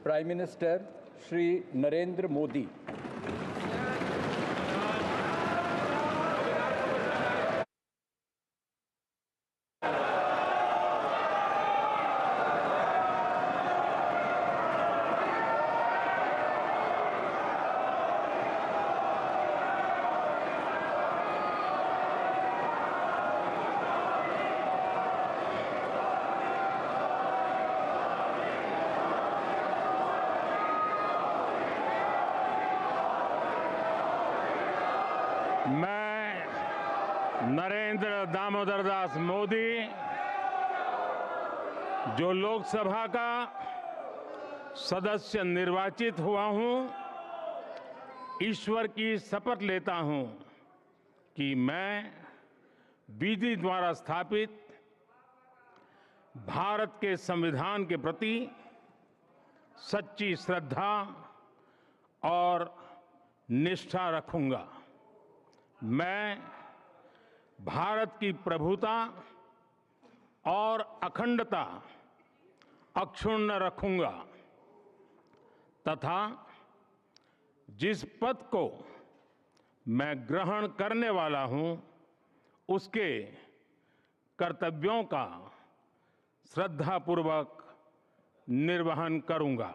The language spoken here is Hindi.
Prime Minister Shri Narendra Modi. मैं नरेंद्र दामोदर दास मोदी, जो लोकसभा का सदस्य निर्वाचित हुआ हूं, ईश्वर की शपथ लेता हूं कि मैं विधि द्वारा स्थापित भारत के संविधान के प्रति सच्ची श्रद्धा और निष्ठा रखूंगा। मैं भारत की प्रभुता और अखंडता अक्षुण्ण रखूंगा तथा जिस पद को मैं ग्रहण करने वाला हूं, उसके कर्तव्यों का श्रद्धापूर्वक निर्वहन करूंगा।